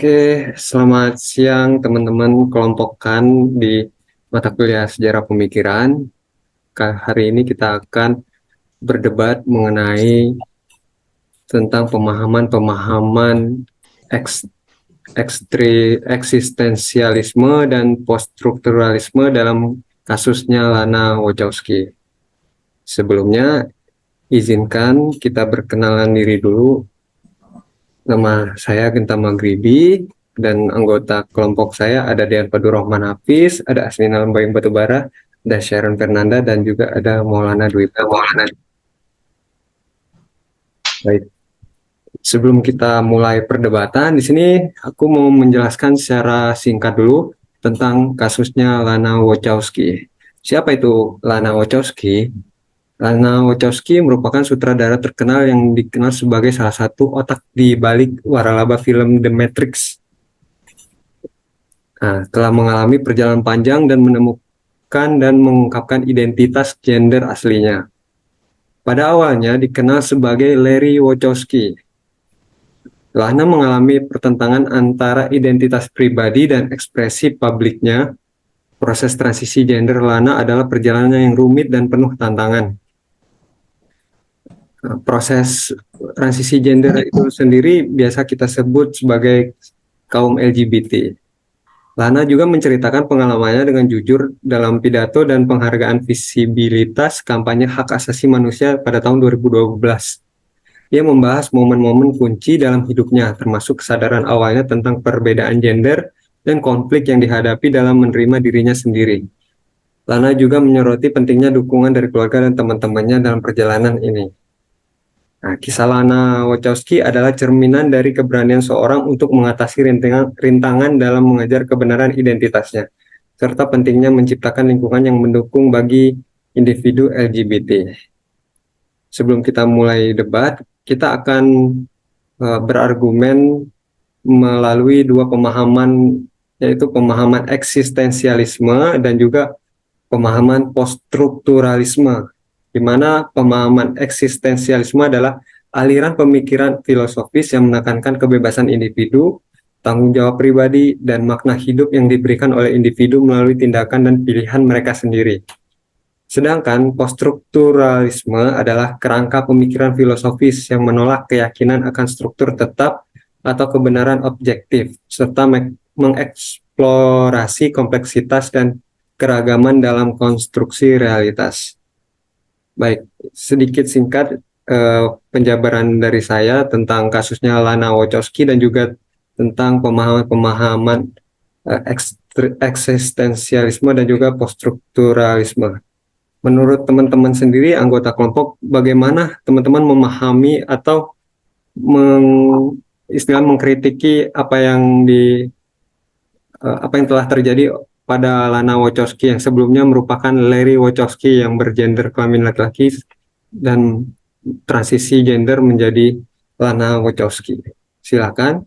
Oke, selamat siang teman-teman kelompokan di mata kuliah Sejarah Pemikiran. Hari ini kita akan berdebat mengenai tentang pemahaman-pemahaman eksistensialisme dan poststrukturalisme dalam kasusnya Lana Wachowski. Sebelumnya, izinkan kita berkenalan diri dulu. Nama saya Genta Maghribi dan anggota kelompok saya ada Dian Padu Rohman Hafiz, ada Asnina Lembayung Batubara, ada Sharon Fernanda, dan juga ada Maulana Dwi. Baik, sebelum kita mulai perdebatan di sini, aku mau menjelaskan secara singkat dulu tentang kasusnya Lana Wachowski. Siapa itu Lana Wachowski? Lana Wachowski merupakan sutradara terkenal yang dikenal sebagai salah satu otak di balik waralaba film The Matrix. Nah, telah mengalami perjalanan panjang dan menemukan dan mengungkapkan identitas gender aslinya. Pada awalnya dikenal sebagai Larry Wachowski. Lana mengalami pertentangan antara identitas pribadi dan ekspresi publiknya. Proses transisi gender Lana adalah perjalanan yang rumit dan penuh tantangan. Proses transisi gender itu sendiri biasa kita sebut sebagai kaum LGBT. Lana juga menceritakan pengalamannya dengan jujur dalam pidato dan penghargaan visibilitas kampanye hak asasi manusia pada tahun 2012. Ia membahas momen-momen kunci dalam hidupnya, termasuk kesadaran awalnya tentang perbedaan gender dan konflik yang dihadapi dalam menerima dirinya sendiri. Lana juga menyoroti pentingnya dukungan dari keluarga dan teman-temannya dalam perjalanan ini. Nah, kisah Lana Wachowski adalah cerminan dari keberanian seorang untuk mengatasi rintangan dalam mengejar kebenaran identitasnya, serta pentingnya menciptakan lingkungan yang mendukung bagi individu LGBT. Sebelum kita mulai debat, kita akan berargumen melalui dua pemahaman, yaitu pemahaman eksistensialisme dan juga pemahaman poststrukturalisme, di mana pemahaman eksistensialisme adalah aliran pemikiran filosofis yang menekankan kebebasan individu, tanggung jawab pribadi, dan makna hidup yang diberikan oleh individu melalui tindakan dan pilihan mereka sendiri. Sedangkan poststrukturalisme adalah kerangka pemikiran filosofis yang menolak keyakinan akan struktur tetap atau kebenaran objektif, serta mengeksplorasi kompleksitas dan keragaman dalam konstruksi realitas. Baik, sedikit singkat penjabaran dari saya tentang kasusnya Lana Wachowski dan juga tentang pemahaman-pemahaman eksistensialisme dan juga poststrukturalisme. Menurut teman-teman sendiri, anggota kelompok, bagaimana teman-teman memahami atau istilah mengkritiki apa yang telah terjadi pada Lana Wachowski yang sebelumnya merupakan Larry Wachowski yang bergender kelamin laki-laki dan transisi gender menjadi Lana Wachowski. Silakan.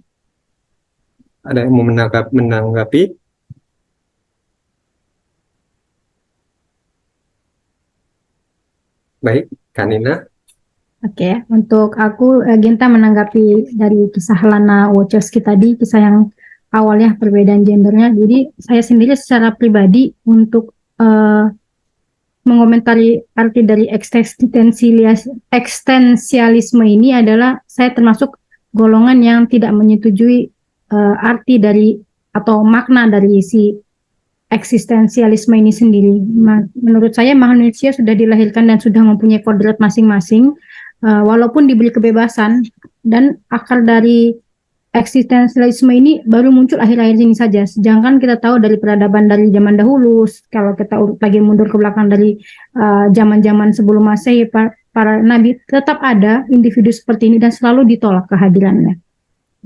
Ada yang mau menanggapi? Baik, Kanina. Oke, untuk aku Genta menanggapi dari kisah Lana Wachowski tadi, kisah yang awalnya perbedaan gendernya. Jadi saya sendiri secara pribadi untuk mengomentari arti dari eksistensialisme ini adalah saya termasuk golongan yang tidak menyetujui arti dari atau makna dari si eksistensialisme ini sendiri. Menurut saya manusia sudah dilahirkan dan sudah mempunyai kodrat masing-masing, walaupun diberi kebebasan, dan akar dari eksistensialisme ini baru muncul akhir-akhir ini saja. Sedangkan kita tahu dari peradaban dari zaman dahulu, kalau kita urut lagi mundur ke belakang dari zaman-zaman sebelum Masehi, para nabi tetap ada individu seperti ini dan selalu ditolak kehadirannya.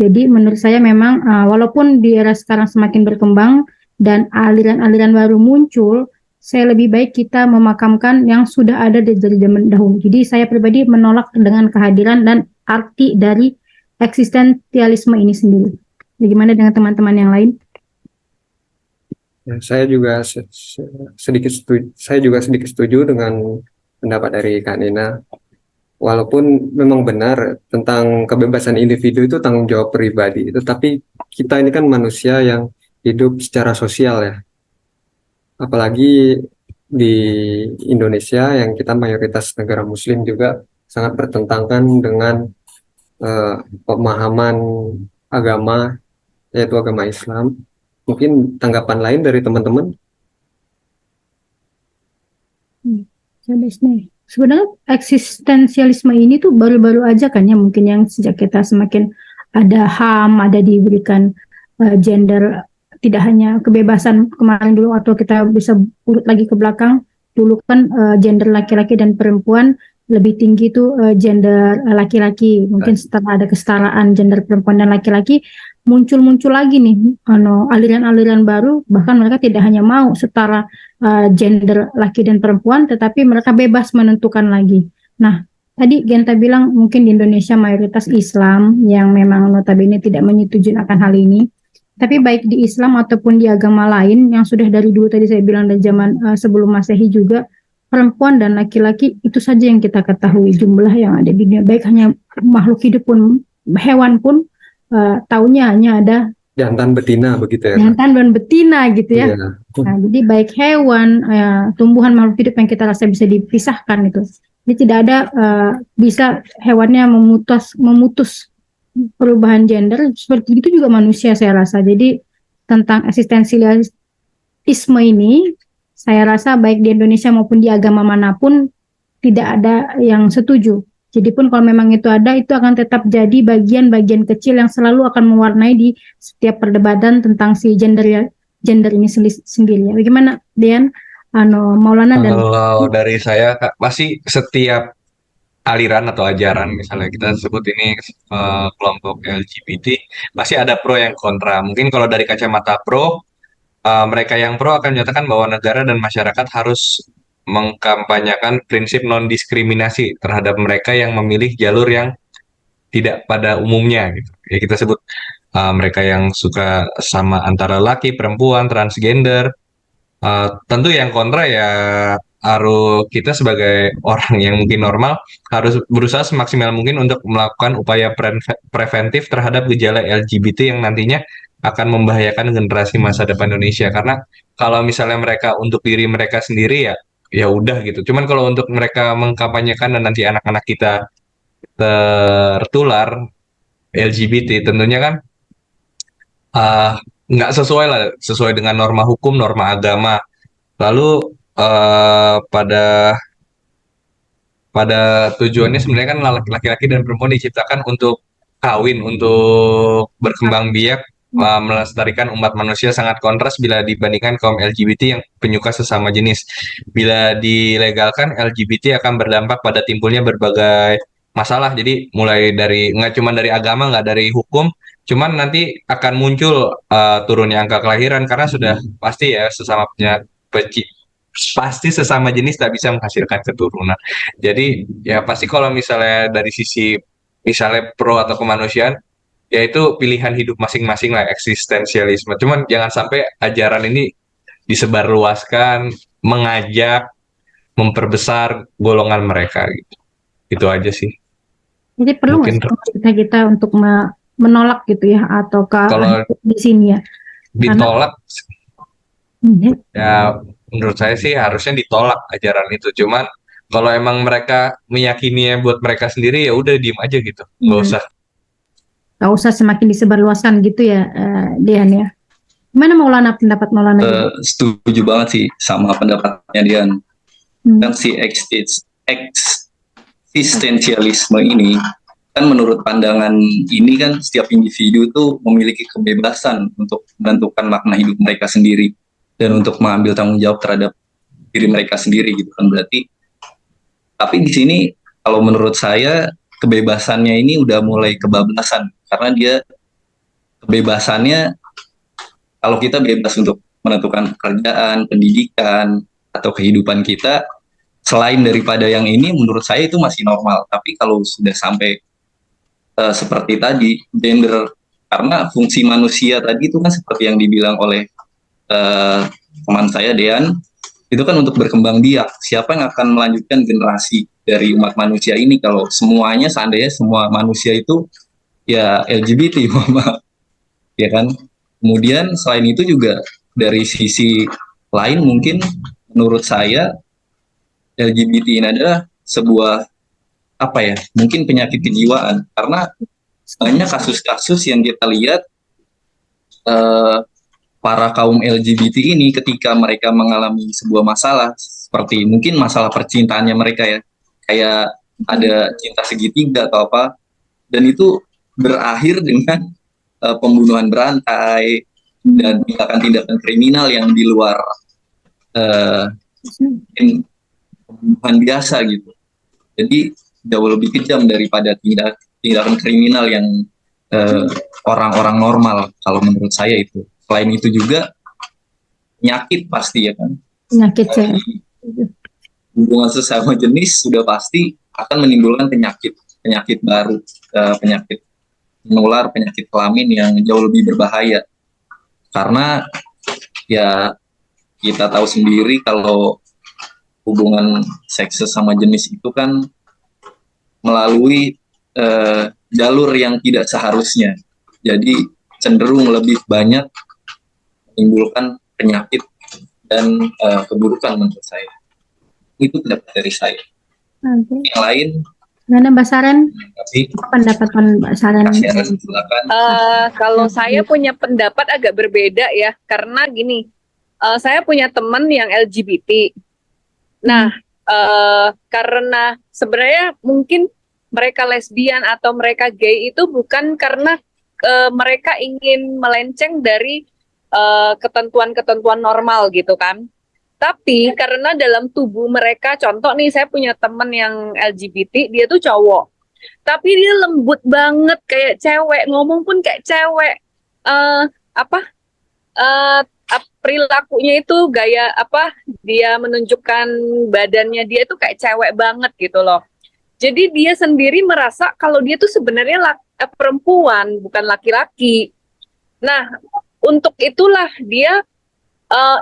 Jadi menurut saya memang walaupun di era sekarang semakin berkembang dan aliran-aliran baru muncul, saya lebih baik kita memakamkan yang sudah ada dari zaman dahulu. Jadi saya pribadi menolak dengan kehadiran dan arti dari eksistensialisme ini sendiri. Bagaimana dengan teman-teman yang lain? Ya, saya juga sedikit setuju dengan pendapat dari Kak Nina. Walaupun memang benar tentang kebebasan individu itu tanggung jawab pribadi, tetapi kita ini kan manusia yang hidup secara sosial ya. Apalagi di Indonesia yang kita mayoritas negara Muslim juga sangat bertentangan dengan eh, pemahaman agama, yaitu agama Islam. Mungkin tanggapan lain dari teman-teman? Hmm, sebenarnya eksistensialisme ini tuh baru-baru aja kan ya, mungkin yang sejak kita semakin ada HAM, ada diberikan gender, tidak hanya kebebasan kemarin dulu, atau kita bisa urut lagi ke belakang, dulu kan gender laki-laki dan perempuan lebih tinggi tuh gender laki-laki. Mungkin setelah ada kesetaraan gender perempuan dan laki-laki, muncul-muncul lagi nih aliran-aliran baru, bahkan mereka tidak hanya mau setara gender laki dan perempuan, tetapi mereka bebas menentukan lagi. Nah, tadi Genta bilang mungkin di Indonesia mayoritas Islam yang memang notabene tidak menyetujui akan hal ini. Tapi baik di Islam ataupun di agama lain yang sudah dari dulu tadi saya bilang dari zaman sebelum Masehi juga, perempuan dan laki-laki itu saja yang kita ketahui jumlah yang ada di dunia. Baik hanya makhluk hidup pun, hewan pun taunya hanya ada Jantan betina begitu ya, Kak? jantan dan betina gitu ya. Iya. Nah, jadi baik hewan, tumbuhan, makhluk hidup yang kita rasa bisa dipisahkan itu. Jadi tidak ada bisa hewannya memutus perubahan gender, seperti itu juga manusia saya rasa. Jadi tentang eksistensialisme ini, saya rasa baik di Indonesia maupun di agama manapun tidak ada yang setuju. Jadi pun kalau memang itu ada, itu akan tetap jadi bagian-bagian kecil yang selalu akan mewarnai di setiap perdebatan tentang si gender ini sendiri. Bagaimana, Dian, Maulana dan Kalau dari saya, Kak, pasti setiap aliran atau ajaran, misalnya kita sebut ini kelompok LGBT, pasti ada pro yang kontra. Mungkin kalau dari kacamata pro, mereka yang pro akan menyatakan bahwa negara dan masyarakat harus mengkampanyekan prinsip non-diskriminasi terhadap mereka yang memilih jalur yang tidak pada umumnya gitu. Ya kita sebut mereka yang suka sama antara laki, perempuan, transgender. Tentu yang kontra ya harus kita sebagai orang yang mungkin normal harus berusaha semaksimal mungkin untuk melakukan upaya preventif terhadap gejala LGBT yang nantinya akan membahayakan generasi masa depan Indonesia. Karena kalau misalnya mereka untuk diri mereka sendiri ya ya udah gitu. Cuman kalau untuk mereka mengkampanyekan dan nanti anak-anak kita tertular LGBT, tentunya kan uh, nggak sesuai lah, sesuai dengan norma hukum, norma agama. Lalu pada pada tujuannya sebenarnya kan laki-laki dan perempuan diciptakan untuk kawin, untuk berkembang biak, melestarikan umat manusia, sangat kontras bila dibandingkan kaum LGBT yang penyuka sesama jenis. Bila dilegalkan, LGBT akan berdampak pada timbulnya berbagai masalah. Jadi mulai dari nggak cuma dari agama, nggak dari hukum, cuman nanti akan muncul turunnya angka kelahiran karena sudah pasti ya sesama punya pasti sesama jenis tak bisa menghasilkan keturunan. Jadi ya pasti kalau misalnya dari sisi misalnya pro atau kemanusiaan, ya itu pilihan hidup masing-masing lah eksistensialisme. Cuman jangan sampai ajaran ini disebarluaskan, mengajak, memperbesar golongan mereka gitu. Itu aja sih. jadi perlu Mungkin nggak kita untuk menolak gitu ya, atau kalau di sini ya? ditolak Karena, ya menurut saya sih harusnya ditolak ajaran itu. Cuman kalau emang mereka meyakininya buat mereka sendiri ya udah diem aja gitu. Nggak usah. nggak usah semakin disebarluaskan gitu ya, Dian ya. Gimana Maulana, pendapat Maulana juga? Setuju banget sih sama pendapatnya Dian. Dan si eksistensialisme ini kan menurut pandangan ini kan setiap individu itu memiliki kebebasan untuk menentukan makna hidup mereka sendiri dan untuk mengambil tanggung jawab terhadap diri mereka sendiri gitu kan. Berarti tapi di sini kalau menurut saya kebebasannya ini udah mulai kebablasan karena dia kebebasannya kalau kita bebas untuk menentukan pekerjaan, pendidikan, atau kehidupan kita, selain daripada yang ini, menurut saya itu masih normal. Tapi kalau sudah sampai seperti tadi, gender, karena fungsi manusia tadi itu kan seperti yang dibilang oleh teman saya, Dean, itu kan untuk berkembang biak. Siapa yang akan melanjutkan generasi dari umat manusia ini kalau semuanya seandainya semua manusia itu ya LGBT, Mama, ya kan? Kemudian selain itu juga dari sisi lain mungkin menurut saya LGBT ini adalah sebuah apa ya? Mungkin penyakit kejiwaan karena banyak kasus-kasus yang kita lihat eh, para kaum LGBT ini ketika mereka mengalami sebuah masalah seperti mungkin masalah percintaannya mereka ya, kayak ada cinta segitiga atau apa, dan itu berakhir dengan pembunuhan berantai dan tindakan-tindakan kriminal yang di luar mungkin pembunuhan biasa gitu. Jadi jauh lebih kejam daripada tindakan kriminal yang orang-orang normal kalau menurut saya itu. Selain itu juga penyakit pasti ya kan. Penyakit saya. Hubungan sesama jenis sudah pasti akan menimbulkan penyakit baru, penyakit menular, penyakit kelamin yang jauh lebih berbahaya. Karena ya kita tahu sendiri kalau hubungan seks sesama jenis itu kan melalui jalur yang tidak seharusnya. Jadi cenderung lebih banyak menimbulkan penyakit dan keburukan menurut saya. Itu pendapat dari saya. Oke. Yang lain, Gimana Mbak Saren? tapi Pendapat Mbak Saren? silakan. Kalau saya punya pendapat agak berbeda ya, karena gini, saya punya teman yang LGBT. Nah, karena sebenarnya mungkin mereka lesbian atau mereka gay itu bukan karena mereka ingin melenceng dari ketentuan-ketentuan normal gitu kan. Tapi karena dalam tubuh mereka, contoh nih saya punya teman yang LGBT, dia tuh cowok. Tapi dia lembut banget kayak cewek, ngomong pun kayak cewek. Perilakunya itu gaya apa? Dia menunjukkan badannya dia itu kayak cewek banget gitu loh. Jadi dia sendiri merasa kalau dia tuh sebenarnya perempuan, bukan laki-laki. Nah, untuk itulah dia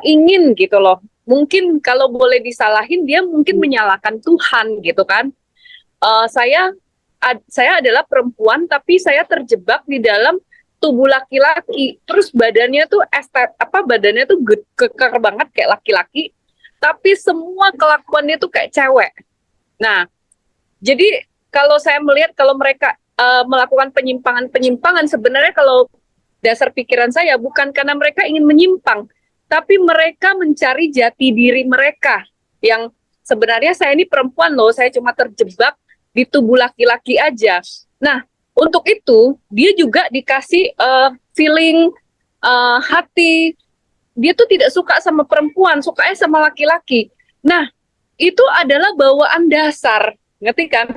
ingin gitu loh. Mungkin kalau boleh disalahin dia mungkin menyalahkan Tuhan gitu kan. Saya adalah perempuan tapi saya terjebak di dalam tubuh laki-laki. Terus badannya tuh badannya tuh keker banget kayak laki-laki, tapi semua kelakuannya tuh kayak cewek. Nah, jadi kalau saya melihat kalau mereka melakukan penyimpangan sebenarnya kalau dasar pikiran saya bukan karena mereka ingin menyimpang, tapi mereka mencari jati diri mereka yang sebenarnya saya ini perempuan loh, saya cuma terjebak di tubuh laki-laki aja. Nah, untuk itu dia juga dikasih feeling hati, dia tuh tidak suka sama perempuan, sukanya sama laki-laki. Nah, itu adalah bawaan dasar, ngerti kan?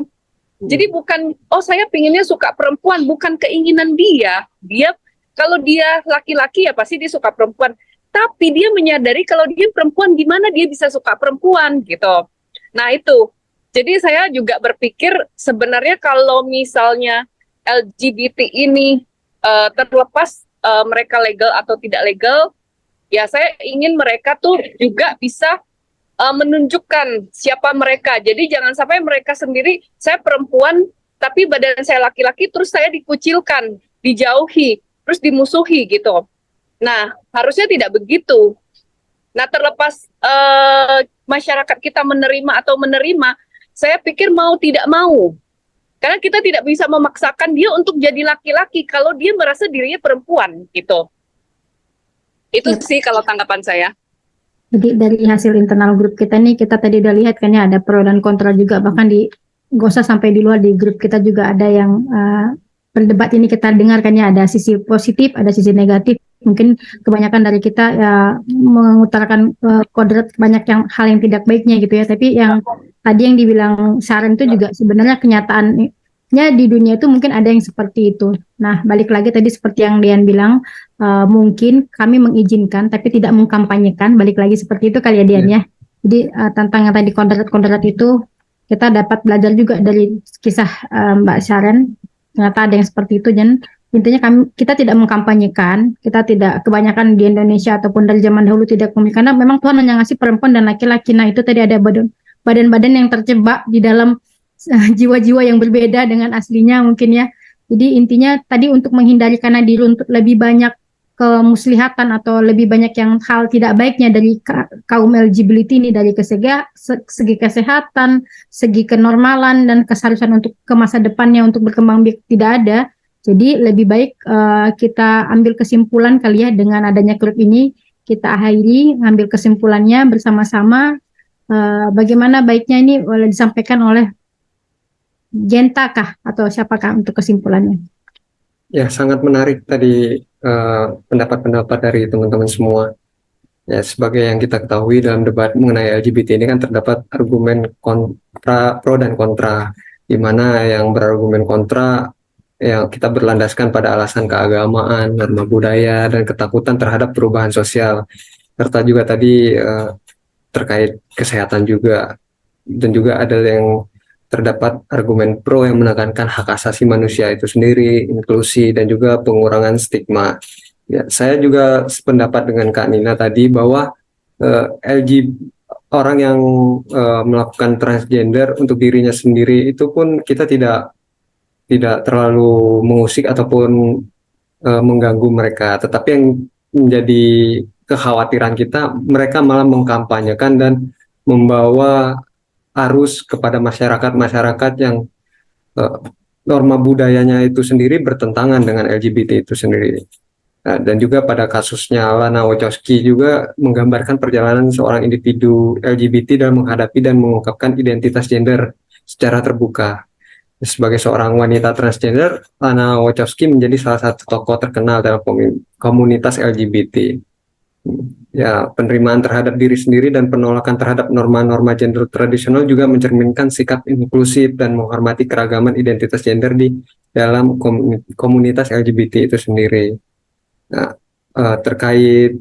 Jadi bukan, oh saya pinginnya suka perempuan, bukan keinginan dia. Dia kalau dia laki-laki ya pasti dia suka perempuan. Tapi dia menyadari kalau dia perempuan, gimana dia bisa suka perempuan gitu. Nah itu, jadi saya juga berpikir sebenarnya kalau misalnya LGBT ini terlepas mereka legal atau tidak legal, ya saya ingin mereka tuh juga bisa menunjukkan siapa mereka. Jadi jangan sampai mereka sendiri, saya perempuan tapi badan saya laki-laki, terus saya dikucilkan, dijauhi, terus dimusuhi gitu. Nah, harusnya tidak begitu. Nah, terlepas masyarakat kita menerima atau menerima, saya pikir mau tidak mau. Karena kita tidak bisa memaksakan dia untuk jadi laki-laki kalau dia merasa dirinya perempuan gitu. Itu sih kalau tanggapan saya. Jadi dari hasil internal grup kita nih, kita tadi udah lihat kan ya ada pro dan kontra juga, bahkan gak usah sampai di luar, di grup kita juga ada yang berdebat ini kita dengar kan ya, ada sisi positif, ada sisi negatif. Mungkin kebanyakan dari kita ya mengutarakan kodrat banyak hal yang tidak baiknya gitu ya, tapi yang tadi yang dibilang Saren itu juga sebenarnya kenyataannya di dunia itu mungkin ada yang seperti itu. Nah, balik lagi tadi seperti yang Dian bilang, mungkin kami mengizinkan tapi tidak mengkampanyekan, balik lagi seperti itu kali ya Dian ya. Jadi tantangan tadi kodrat itu kita dapat belajar juga dari kisah Mbak Saren, ternyata ada yang seperti itu. Dan intinya kita tidak mengkampanyekan, kita tidak, kebanyakan di Indonesia ataupun dari zaman dahulu tidak karena memang Tuhan hanya ngasih perempuan dan laki-laki. Nah itu tadi ada badan-badan yang terjebak di dalam jiwa-jiwa yang berbeda dengan aslinya mungkin ya. Jadi intinya tadi untuk menghindari karena diri untuk lebih banyak kemuslihatan atau lebih banyak yang hal tidak baiknya dari kaum LGBT ini dari segi kesehatan, segi kenormalan dan keseharusan untuk ke masa depannya untuk berkembang biak tidak ada. Jadi lebih baik kita ambil kesimpulan kali ya dengan adanya grup ini, kita akhiri ngambil kesimpulannya bersama-sama bagaimana baiknya ini boleh disampaikan oleh Genta kah atau siapakah untuk kesimpulannya? Ya, sangat menarik tadi pendapat-pendapat dari teman-teman semua. Ya, sebagai yang kita ketahui dalam debat mengenai LGBT ini kan terdapat argumen kontra, pro dan kontra, di mana yang berargumen kontra yang kita berlandaskan pada alasan keagamaan, norma budaya, dan ketakutan terhadap perubahan sosial, serta juga tadi terkait kesehatan juga, dan juga ada yang terdapat argumen pro yang menekankan hak asasi manusia itu sendiri, inklusi, dan juga pengurangan stigma. Ya, saya juga sependapat dengan Kak Nina tadi bahwa orang yang melakukan transgender untuk dirinya sendiri itu pun kita tidak terlalu mengusik ataupun mengganggu mereka, tetapi yang menjadi kekhawatiran kita, mereka malah mengkampanyekan dan membawa arus kepada masyarakat yang norma budayanya itu sendiri bertentangan dengan LGBT itu sendiri. Nah, dan juga pada kasusnya Lana Wachowski juga menggambarkan perjalanan seorang individu LGBT dalam menghadapi dan mengungkapkan identitas gender secara terbuka. Sebagai seorang wanita transgender, Lana Wachowski menjadi salah satu tokoh terkenal dalam komunitas LGBT. Ya, penerimaan terhadap diri sendiri dan penolakan terhadap norma-norma gender tradisional juga mencerminkan sikap inklusif dan menghormati keragaman identitas gender di dalam komunitas LGBT itu sendiri. Nah, terkait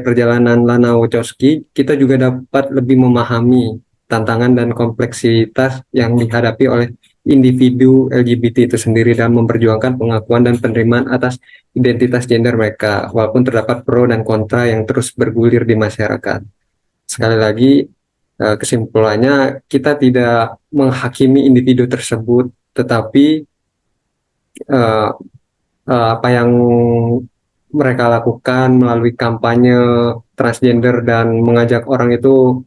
perjalanan Lana Wachowski, kita juga dapat lebih memahami tantangan dan kompleksitas yang dihadapi oleh individu LGBT itu sendiri dalam memperjuangkan pengakuan dan penerimaan atas identitas gender mereka, walaupun terdapat pro dan kontra yang terus bergulir di masyarakat. Sekali lagi, kesimpulannya kita tidak menghakimi individu tersebut, tetapi apa yang mereka lakukan melalui kampanye transgender dan mengajak orang itu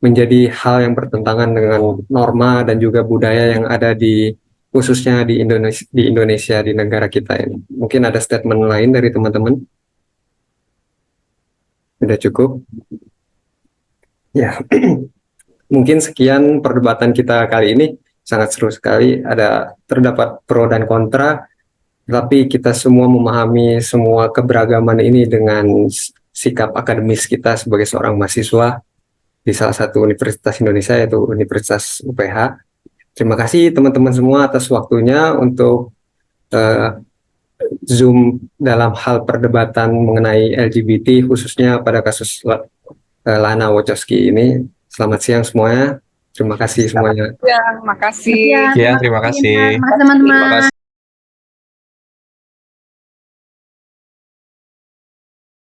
menjadi hal yang bertentangan dengan norma dan juga budaya yang ada khususnya di Indonesia, di negara kita ini. Mungkin ada statement lain dari teman-teman? Sudah cukup? Ya, mungkin sekian perdebatan kita kali ini. Sangat seru sekali, terdapat pro dan kontra, tapi kita semua memahami semua keberagaman ini dengan sikap akademis kita sebagai seorang mahasiswa di salah satu universitas Indonesia, yaitu Universitas UPH. Terima kasih teman-teman semua atas waktunya untuk Zoom dalam hal perdebatan mengenai LGBT, khususnya pada kasus Lana Wachowski ini. Selamat siang semuanya. Terima kasih semuanya. Ya, makasih. Ya, terima kasih. Teman-teman. Terima kasih.